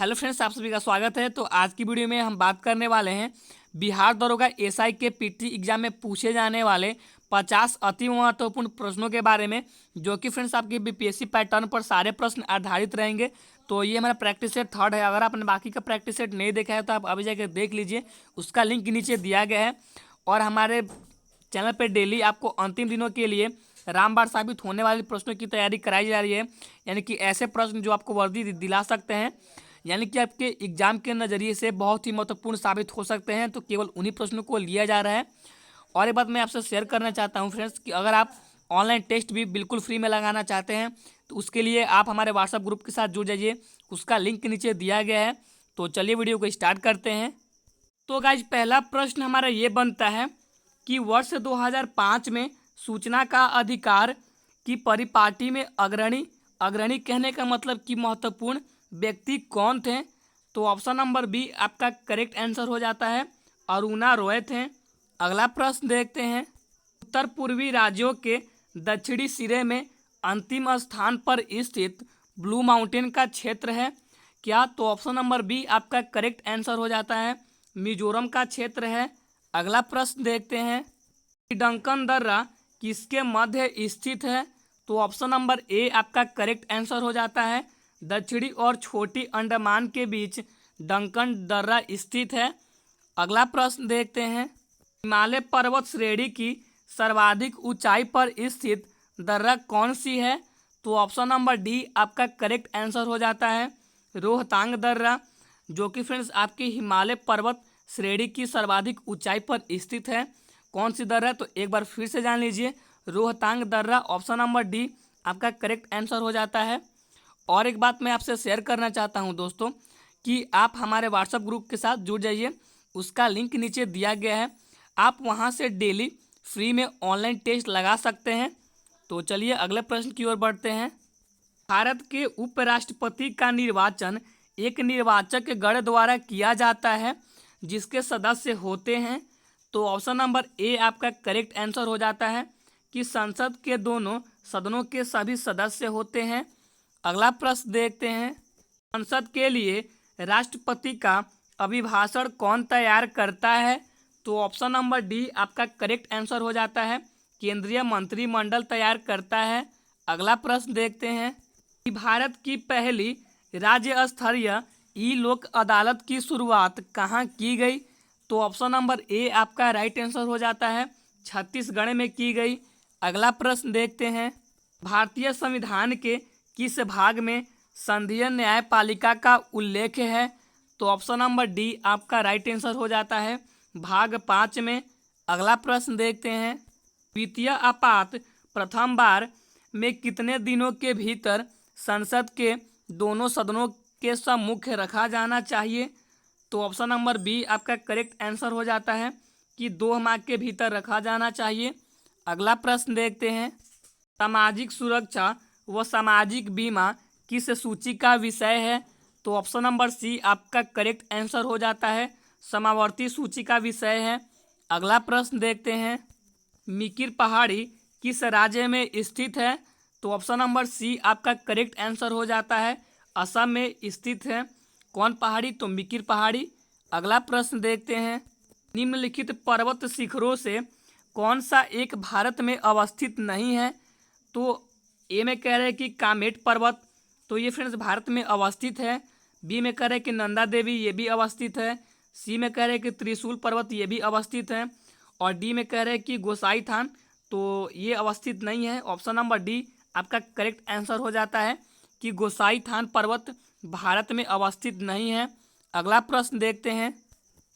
Hello friends, आप सभी का स्वागत है। तो आज की वीडियो में हम बात करने वाले हैं बिहार दरोगा एसआई के पीटी एग्जाम में पूछे जाने वाले 50 अति महत्वपूर्ण प्रश्नों के बारे में, जो कि फ्रेंड्स आपके बीपीएससी पैटर्न पर सारे प्रश्न आधारित रहेंगे। तो ये हमारा प्रैक्टिस सेट 3rd है। अगर आपने बाकी का प्रैक्टिस सेट नहीं देखा है तो आप अभी जाकर देख लीजिए, उसका लिंक नीचे दिया गया है। और हमारे चैनल पर डेली आपको अंतिम दिनों के लिए रामबाण साबित होने वाले प्रश्नों की तैयारी कराई जा रही है, यानी कि ऐसे प्रश्न जो आपको वर्दी दिला सकते हैं, यानी कि आपके एग्जाम के नज़रिए से बहुत ही महत्वपूर्ण साबित हो सकते हैं। तो केवल उन्हीं प्रश्नों को लिया जा रहा है। और एक बात मैं आपसे शेयर करना चाहता हूं फ्रेंड्स कि अगर आप ऑनलाइन टेस्ट भी बिल्कुल फ्री में लगाना चाहते हैं तो उसके लिए आप हमारे व्हाट्सएप ग्रुप के साथ जुड़ जाइए, उसका लिंक नीचे दिया गया है। तो चलिए वीडियो को स्टार्ट करते हैं। तो गाइज, पहला प्रश्न हमारा ये बनता है कि वर्ष 2005 में सूचना का अधिकार की परिपाटी में अग्रणी कहने का मतलब कि महत्वपूर्ण व्यक्ति कौन थे? तो ऑप्शन नंबर बी आपका करेक्ट आंसर हो जाता है, अरुणा रॉय थे। अगला प्रश्न देखते हैं। उत्तर पूर्वी राज्यों के दक्षिणी सिरे में अंतिम स्थान पर स्थित ब्लू माउंटेन का क्षेत्र है क्या? तो ऑप्शन नंबर बी आपका करेक्ट आंसर हो जाता है, मिजोरम का क्षेत्र है। अगला प्रश्न देखते हैं। डंकन दर्रा किसके मध्य स्थित है? तो ऑप्शन नंबर ए आपका करेक्ट आंसर हो जाता है, दक्षिणी और छोटी अंडमान के बीच डंकन दर्रा स्थित है। अगला प्रश्न देखते हैं। हिमालय पर्वत श्रेणी की सर्वाधिक ऊंचाई पर स्थित दर्रा कौन सी है? तो ऑप्शन नंबर डी आपका करेक्ट आंसर हो जाता है, रोहतांग दर्रा, जो कि फ्रेंड्स आपकी हिमालय पर्वत श्रेणी की सर्वाधिक ऊंचाई पर स्थित है। कौन सी दर्रा? तो एक बार फिर से जान लीजिए, रोहतांग दर्रा। ऑप्शन नंबर डी आपका करेक्ट आंसर हो जाता है। और एक बात मैं आपसे शेयर करना चाहता हूं दोस्तों कि आप हमारे व्हाट्सएप ग्रुप के साथ जुड़ जाइए, उसका लिंक नीचे दिया गया है। आप वहां से डेली फ्री में ऑनलाइन टेस्ट लगा सकते हैं। तो चलिए अगले प्रश्न की ओर बढ़ते हैं। भारत के उपराष्ट्रपति का निर्वाचन एक निर्वाचक गण द्वारा किया जाता है जिसके सदस्य होते हैं। तो ऑप्शन नंबर ए आपका करेक्ट आंसर हो जाता है कि संसद के दोनों सदनों के सभी सदस्य होते हैं। अगला प्रश्न देखते हैं। संसद के लिए राष्ट्रपति का अभिभाषण कौन तैयार करता है? तो ऑप्शन नंबर डी आपका करेक्ट आंसर हो जाता है, केंद्रीय मंत्रिमंडल तैयार करता है। अगला प्रश्न देखते हैं कि भारत की पहली राज्य स्तरीय ई लोक अदालत की शुरुआत कहाँ की गई? तो ऑप्शन नंबर ए आपका राइट आंसर हो जाता है, छत्तीसगढ़ में की गई। अगला प्रश्न देखते हैं। भारतीय संविधान के किस भाग में संघीय न्यायपालिका का उल्लेख है? तो ऑप्शन नंबर डी आपका राइट आंसर हो जाता है, भाग 5 में। अगला प्रश्न देखते हैं। द्वितीय आपात प्रथम बार में कितने दिनों के भीतर संसद के दोनों सदनों के सम्मुख रखा जाना चाहिए? तो ऑप्शन नंबर बी आपका करेक्ट आंसर हो जाता है कि 2 माह के भीतर रखा जाना चाहिए। अगला प्रश्न देखते हैं। सामाजिक सुरक्षा व सामाजिक बीमा किस सूची का विषय है? तो ऑप्शन नंबर सी आपका करेक्ट आंसर हो जाता है, समावर्ती सूची का विषय है। अगला प्रश्न देखते हैं। मिकिर पहाड़ी किस राज्य में स्थित है? तो ऑप्शन नंबर सी आपका करेक्ट आंसर हो जाता है, असम में स्थित है। कौन पहाड़ी? तो मिकिर पहाड़ी। अगला प्रश्न देखते हैं। निम्नलिखित पर्वत शिखरों से कौन सा एक भारत में अवस्थित नहीं है? तो ए में कह रहे हैं कि कामेट पर्वत, तो ये फ्रेंड्स भारत में अवस्थित है। बी में कह रहे हैं कि नंदा देवी, ये भी अवस्थित है। सी में कह रहे हैं कि त्रिशूल पर्वत, ये भी अवस्थित है। और डी में कह रहे हैं कि गोसाई थान, तो ये अवस्थित नहीं है। ऑप्शन नंबर डी आपका करेक्ट आंसर हो जाता है कि गोसाई थान पर्वत भारत में अवस्थित नहीं है। अगला प्रश्न देखते हैं।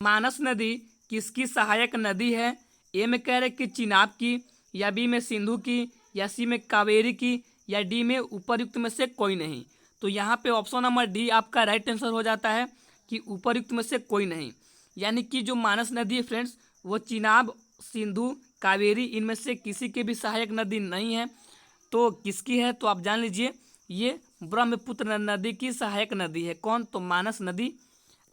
मानस नदी किसकी सहायक नदी है? ए में कह रहे हैं कि चिनाब की, या बी में सिंधु की, या सी में कावेरी की, या डी में उपरयुक्त में से कोई नहीं। तो यहाँ पे ऑप्शन नंबर डी आपका राइट आंसर हो जाता है कि उपरयुक्त में से कोई नहीं, यानी कि जो मानस नदी है फ्रेंड्स वो चिनाब, सिंधु, कावेरी इनमें से किसी की भी सहायक नदी नहीं है। तो किसकी है? तो आप जान लीजिए, ये ब्रह्मपुत्र नदी की सहायक नदी है। कौन? तो मानस नदी,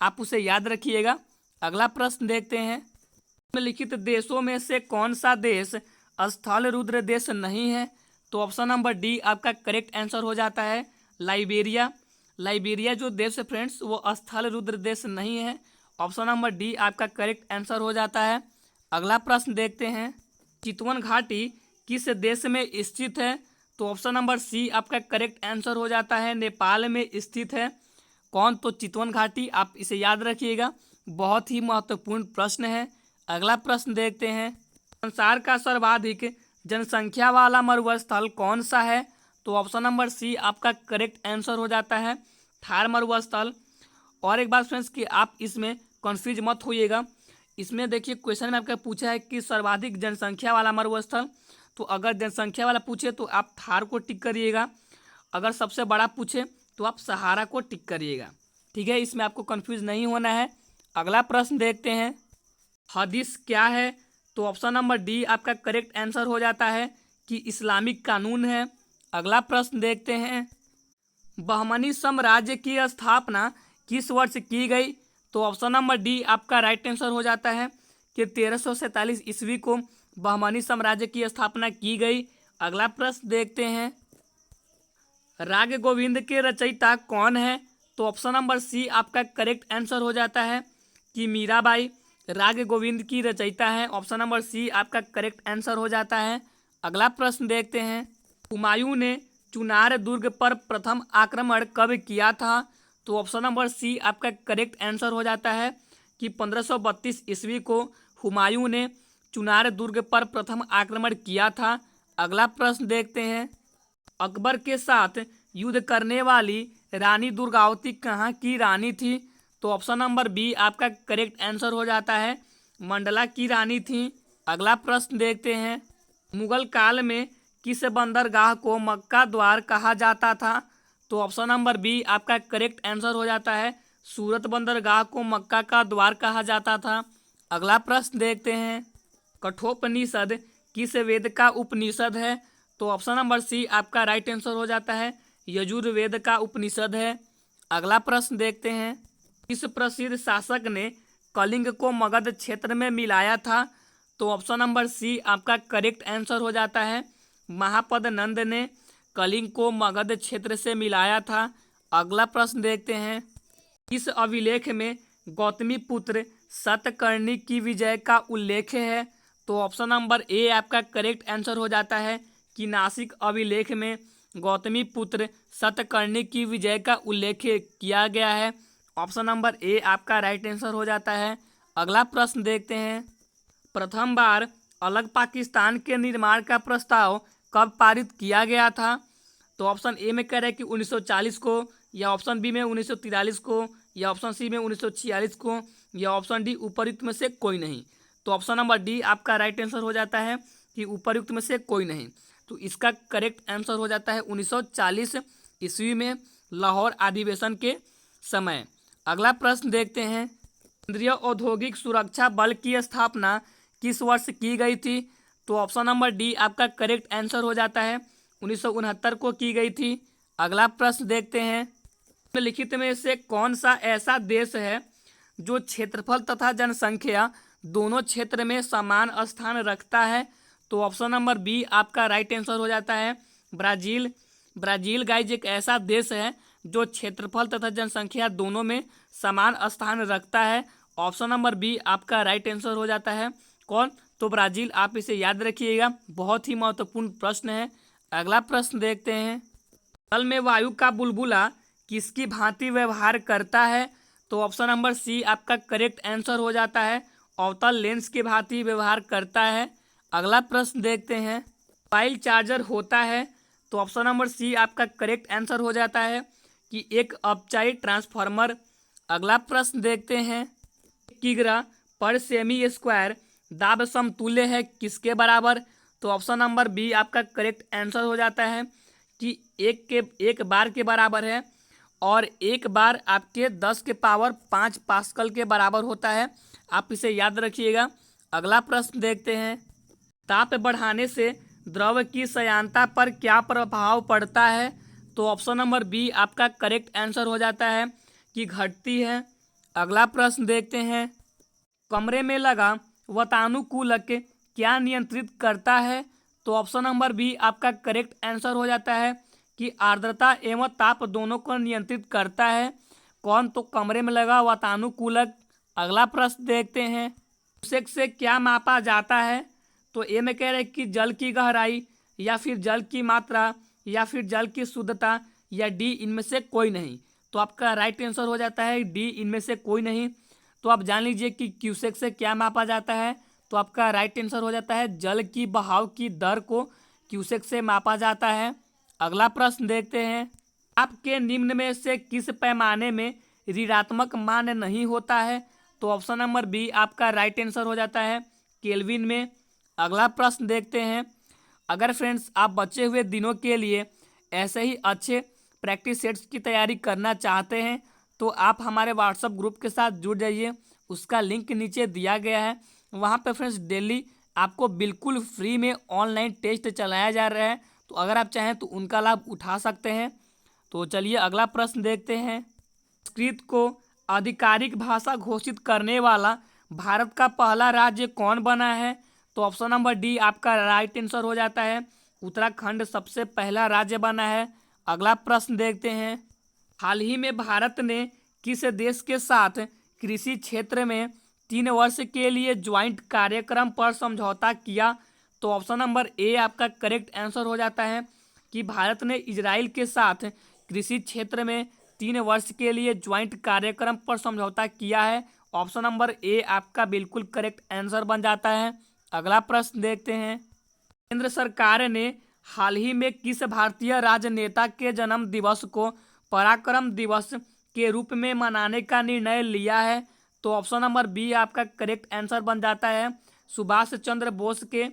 आप उसे याद रखिएगा। अगला प्रश्न देखते हैं। निम्नलिखित देशों में से कौन सा देश स्थल रुद्र देश नहीं है? तो ऑप्शन नंबर डी आपका करेक्ट आंसर हो जाता है, लाइबेरिया। लाइबेरिया जो देश है फ्रेंड्स वो स्थल रुद्र देश नहीं है। ऑप्शन नंबर डी आपका करेक्ट आंसर हो जाता है। अगला प्रश्न देखते हैं, चितवन घाटी किस देश में स्थित है? तो ऑप्शन नंबर सी आपका करेक्ट आंसर हो जाता है, नेपाल में स्थित है। कौन? तो चितवन घाटी, आप इसे याद रखिएगा, बहुत ही महत्वपूर्ण प्रश्न है। अगला प्रश्न देखते हैं, संसार का सर्वाधिक जनसंख्या वाला मरुस्थल कौन सा है? तो ऑप्शन नंबर सी आपका करेक्ट आंसर हो जाता है, थार मरुस्थल। और एक बात फ्रेंड्स कि आप इसमें कंफ्यूज मत होइएगा, इसमें देखिए क्वेश्चन में आपका पूछा है कि सर्वाधिक जनसंख्या वाला मरुस्थल, तो अगर जनसंख्या वाला पूछे तो आप थार को टिक करिएगा, अगर सबसे बड़ा पूछे तो आप सहारा को टिक करिएगा। ठीक है, इसमें आपको कंफ्यूज नहीं होना है। अगला प्रश्न देखते हैं, हदीस क्या है? तो ऑप्शन नंबर डी आपका करेक्ट आंसर हो जाता है कि इस्लामिक कानून है। अगला प्रश्न देखते हैं, बहमनी साम्राज्य की स्थापना किस वर्ष की गई? तो ऑप्शन नंबर डी आपका राइट आंसर हो जाता है कि 1347 ईस्वी को बहमनी साम्राज्य की स्थापना की गई। अगला प्रश्न देखते हैं, राग गोविंद के रचयिता कौन है? तो ऑप्शन नंबर सी आपका करेक्ट आंसर हो जाता है कि मीराबाई राग गोविंद की रचयिता है। ऑप्शन नंबर सी आपका करेक्ट आंसर हो जाता है। अगला प्रश्न देखते हैं, हुमायूं ने चुनार दुर्ग पर प्रथम आक्रमण कब किया था? तो ऑप्शन नंबर सी आपका करेक्ट आंसर हो जाता है कि 1532 ईस्वी को हुमायूं ने चुनार दुर्ग पर प्रथम आक्रमण किया था। अगला प्रश्न देखते हैं, अकबर के साथ युद्ध करने वाली रानी दुर्गावती कहाँ की रानी थी? तो ऑप्शन नंबर बी आपका करेक्ट आंसर हो जाता है, मंडला की रानी थी। अगला प्रश्न देखते हैं, मुगल काल में किस बंदरगाह को मक्का द्वार कहा जाता था? तो ऑप्शन नंबर बी आपका करेक्ट आंसर हो जाता है, सूरत बंदरगाह को मक्का का द्वार कहा जाता था। अगला प्रश्न देखते हैं, कठोपनिषद किस वेद का उपनिषद है? तो ऑप्शन नंबर सी आपका राइट आंसर हो जाता है, यजुर्वेद का उपनिषद है। अगला प्रश्न देखते हैं, किस प्रसिद्ध शासक ने कलिंग को मगध क्षेत्र में मिलाया था? तो ऑप्शन नंबर सी आपका करेक्ट आंसर हो जाता है, महापद नंद ने कलिंग को मगध क्षेत्र से मिलाया था। अगला प्रश्न देखते हैं, इस अभिलेख में गौतमी पुत्र सतकर्णी की विजय का उल्लेख है? तो ऑप्शन नंबर ए आपका करेक्ट आंसर हो जाता है कि नासिक अभिलेख में गौतमी पुत्र सतकर्णी की विजय का उल्लेख किया गया है। ऑप्शन नंबर ए आपका राइट आंसर हो जाता है। अगला प्रश्न देखते हैं, प्रथम बार अलग पाकिस्तान के निर्माण का प्रस्ताव कब पारित किया गया था? तो ऑप्शन ए में कह रहे हैं कि 1940 को, या ऑप्शन बी में 1943 को, या ऑप्शन सी में 1946 को, या ऑप्शन डी उपयुक्त में से कोई नहीं। तो ऑप्शन नंबर डी आपका राइट आंसर हो जाता है कि उपयुक्त में से कोई नहीं। तो इसका करेक्ट आंसर हो जाता है 1940 ईस्वी में लाहौर अधिवेशन के समय। अगला प्रश्न देखते हैं, केंद्रीय औद्योगिक सुरक्षा बल की स्थापना किस वर्ष की गई थी? तो ऑप्शन नंबर डी आपका करेक्ट आंसर हो जाता है, 1969 को की गई थी। अगला प्रश्न देखते हैं, निम्नलिखित में से कौन सा ऐसा देश है जो क्षेत्रफल तथा जनसंख्या दोनों क्षेत्र में समान स्थान रखता है? तो ऑप्शन नंबर बी आपका राइट आंसर हो जाता है, ब्राजील। ब्राजील गाइज एक ऐसा देश है जो क्षेत्रफल तथा जनसंख्या दोनों में समान स्थान रखता है। ऑप्शन नंबर बी आपका राइट आंसर हो जाता है। कौन? तो ब्राजील, आप इसे याद रखिएगा, बहुत ही महत्वपूर्ण प्रश्न है। अगला प्रश्न देखते हैं, जल में वायु का बुलबुला किसकी भांति व्यवहार करता है? तो ऑप्शन नंबर सी आपका करेक्ट आंसर हो जाता है, अवतल लेंस की भांति व्यवहार करता है। अगला प्रश्न देखते हैं, मोबाइल चार्जर होता है? तो ऑप्शन नंबर सी आपका करेक्ट आंसर हो जाता है कि एक अपचाई ट्रांसफार्मर। अगला प्रश्न देखते हैं, किग्रा पर सेमी स्क्वायर दाब समतुल्य है किसके बराबर? तो ऑप्शन नंबर बी आपका करेक्ट आंसर हो जाता है कि एक बार के बराबर है, और एक बार आपके 10 के पावर 5 पास्कल के बराबर होता है, आप इसे याद रखिएगा। अगला प्रश्न देखते हैं, ताप बढ़ाने से द्रव की श्यानता पर क्या प्रभाव पड़ता है? तो ऑप्शन नंबर बी आपका करेक्ट आंसर हो जाता है कि घटती है। अगला प्रश्न देखते हैं, कमरे में लगा वातानुकूलक क्या नियंत्रित करता है? तो ऑप्शन नंबर बी आपका करेक्ट आंसर हो जाता है कि आर्द्रता एवं ताप दोनों को नियंत्रित करता है? कौन? तो कमरे में लगा वातानुकूलक। अगला प्रश्न देखते हैं, क्यूसेक से क्या मापा जाता है? तो ए में कह रहे हैं कि जल की गहराई, या फिर जल की मात्रा, या फिर जल की शुद्धता, या डी इनमें से कोई नहीं। तो आपका राइट आंसर हो जाता है डी, इनमें से कोई नहीं। तो आप जान लीजिए कि क्यूसेक से क्या मापा जाता है। तो आपका राइट आंसर हो जाता है जल की बहाव की दर को क्यूसेक से मापा जाता है। अगला प्रश्न देखते हैं, आपके निम्न में से किस पैमाने में ऋणात्मक मान नहीं होता है? तो ऑप्शन नंबर बी आपका राइट आंसर हो जाता है केल्विन में। अगला प्रश्न देखते हैं, अगर फ्रेंड्स आप बचे हुए दिनों के लिए ऐसे ही अच्छे प्रैक्टिस सेट्स की तैयारी करना चाहते हैं तो आप हमारे व्हाट्सएप ग्रुप के साथ जुड़ जाइए। उसका लिंक नीचे दिया गया है। वहाँ पे फ्रेंड्स डेली आपको बिल्कुल फ्री में ऑनलाइन टेस्ट चलाया जा रहा है, तो अगर आप चाहें तो उनका लाभ उठा सकते हैं। तो चलिए अगला प्रश्न देखते हैं, संस्कृत को आधिकारिक भाषा घोषित करने वाला भारत का पहला राज्य कौन बना है? तो ऑप्शन नंबर डी आपका राइट आंसर हो जाता है उत्तराखंड सबसे पहला राज्य बना है। अगला प्रश्न देखते हैं, हाल ही में भारत ने किस देश के साथ कृषि क्षेत्र में 3 वर्ष के लिए ज्वाइंट कार्यक्रम पर समझौता किया? तो ऑप्शन नंबर ए आपका करेक्ट आंसर हो जाता है कि भारत ने इजराइल के साथ कृषि क्षेत्र में 3 वर्ष के लिए ज्वाइंट कार्यक्रम पर समझौता किया है। ऑप्शन नंबर ए आपका बिल्कुल करेक्ट आंसर बन जाता है। अगला प्रश्न देखते हैं, केंद्र सरकार ने हाल ही में किस भारतीय राजनेता के जन्म दिवस को पराक्रम दिवस के रूप में मनाने का निर्णय लिया है? तो ऑप्शन नंबर बी आपका करेक्ट आंसर बन जाता है सुभाष चंद्र बोस के।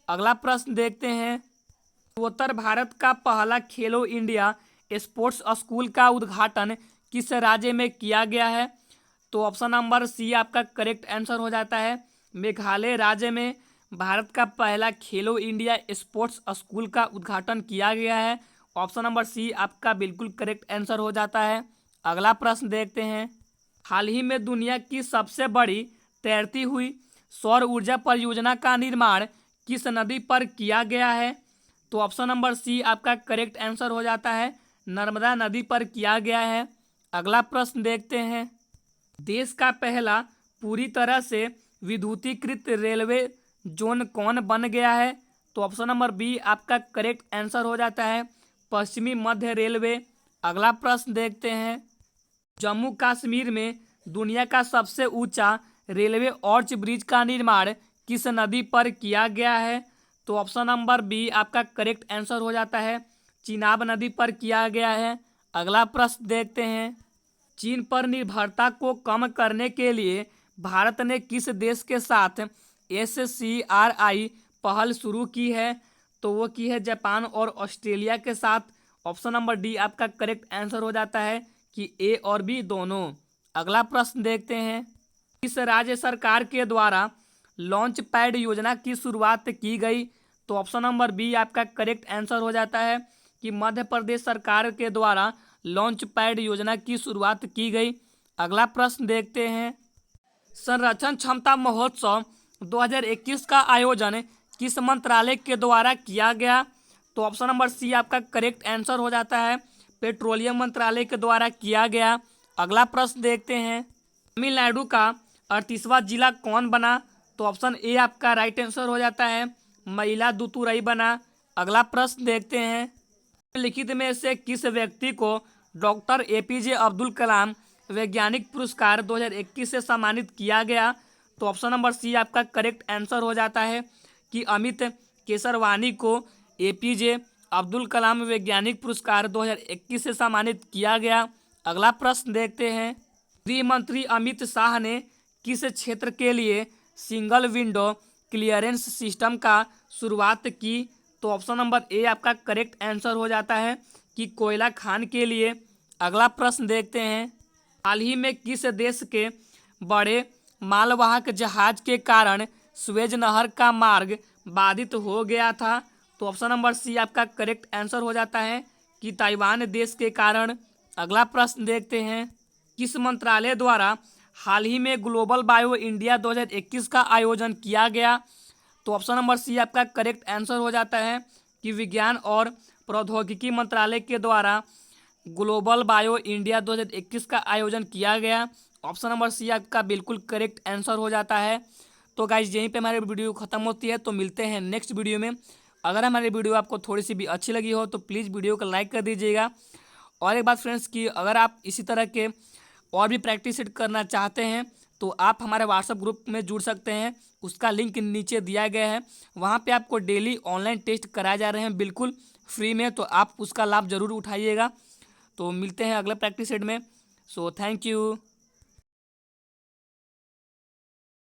अगला प्रश्न देखते हैं, उत्तर भारत का पहला खेलो इंडिया स्पोर्ट्स स्कूल का उद्घाटन किस राज्य में किया गया है? तो ऑप्शन नंबर सी आपका करेक्ट आंसर हो जाता है मेघालय राज्य में भारत का पहला खेलो इंडिया स्पोर्ट्स स्कूल का उद्घाटन किया गया है। ऑप्शन नंबर सी आपका बिल्कुल करेक्ट आंसर हो जाता है। अगला प्रश्न देखते हैं, हाल ही में दुनिया की सबसे बड़ी तैरती हुई सौर ऊर्जा परियोजना का निर्माण किस नदी पर किया गया है? तो ऑप्शन नंबर सी आपका करेक्ट आंसर हो जाता है नर्मदा नदी पर किया गया है। अगला प्रश्न देखते हैं, देश का पहला पूरी तरह से विद्युतीकृत रेलवे जोन कौन बन गया है? तो ऑप्शन नंबर बी आपका करेक्ट आंसर हो जाता है पश्चिमी मध्य रेलवे। अगला प्रश्न देखते हैं, जम्मू कश्मीर में दुनिया का सबसे ऊंचा रेलवे ऑर्च ब्रिज का निर्माण किस नदी पर किया गया है? तो ऑप्शन नंबर बी आपका करेक्ट आंसर हो जाता है चिनाब नदी पर किया गया है। अगला प्रश्न देखते हैं, चीन पर निर्भरता को कम करने के लिए भारत ने किस देश के साथ SCRI पहल शुरू की है? तो वो की है जापान और ऑस्ट्रेलिया के साथ। ऑप्शन नंबर डी आपका करेक्ट आंसर हो जाता है कि ए और बी दोनों। अगला प्रश्न देखते हैं, किस राज्य सरकार के द्वारा लॉन्च पैड योजना की शुरुआत की गई? तो ऑप्शन नंबर बी आपका करेक्ट आंसर हो जाता है कि मध्य प्रदेश सरकार के द्वारा लॉन्च पैड योजना की शुरुआत की गई। अगला प्रश्न देखते हैं, संरक्षण क्षमता महोत्सव 2021 का आयोजन किस मंत्रालय के द्वारा किया गया? तो ऑप्शन नंबर सी आपका करेक्ट आंसर हो जाता है पेट्रोलियम मंत्रालय के द्वारा किया गया। अगला प्रश्न देखते हैं, तमिलनाडु का 38वां जिला कौन बना? तो ऑप्शन ए आपका राइट आंसर हो जाता है मयिलादुतुरई बना। अगला प्रश्न देखते हैं, निम्नलिखित में से किस व्यक्ति को डॉक्टर APJ अब्दुल कलाम वैज्ञानिक पुरस्कार 2021 से सम्मानित किया गया? तो ऑप्शन नंबर सी आपका करेक्ट आंसर हो जाता है कि अमित केसरवानी को APJ अब्दुल कलाम वैज्ञानिक पुरस्कार 2021 से सम्मानित किया गया। अगला प्रश्न देखते हैं, गृह मंत्री अमित शाह ने किस क्षेत्र के लिए सिंगल विंडो क्लियरेंस सिस्टम का शुरुआत की? तो ऑप्शन नंबर ए आपका करेक्ट आंसर हो जाता है कि कोयला खान के लिए। अगला प्रश्न देखते हैं, हाल ही में किस देश के बड़े मालवाहक जहाज के कारण सुएज नहर का मार्ग बाधित हो गया था? तो ऑप्शन नंबर सी आपका करेक्ट आंसर हो जाता है कि ताइवान देश के कारण। अगला प्रश्न देखते हैं, किस मंत्रालय द्वारा हाल ही में ग्लोबल बायो इंडिया 2021 का आयोजन किया गया? तो ऑप्शन नंबर सी आपका करेक्ट आंसर हो जाता है कि विज्ञान और प्रौद्योगिकी मंत्रालय के द्वारा ग्लोबल बायो इंडिया 2021 का आयोजन किया गया। ऑप्शन नंबर सी आपका बिल्कुल करेक्ट आंसर हो जाता है। तो गाइज यहीं पे हमारी वीडियो खत्म होती है, तो मिलते हैं नेक्स्ट वीडियो में। अगर हमारी वीडियो आपको थोड़ी सी भी अच्छी लगी हो तो प्लीज़ वीडियो को लाइक कर दीजिएगा। और एक बात फ्रेंड्स कि अगर आप इसी तरह के और भी प्रैक्टिस सेट करना चाहते हैं तो आप हमारे व्हाट्सएप ग्रुप में जुड़ सकते हैं, उसका लिंक नीचे दिया गया है। वहाँ पे आपको डेली ऑनलाइन टेस्ट कराए जा रहे हैं बिल्कुल फ्री में, तो आप उसका लाभ ज़रूर उठाइएगा। तो मिलते हैं अगले प्रैक्टिस सेट में। So thank you.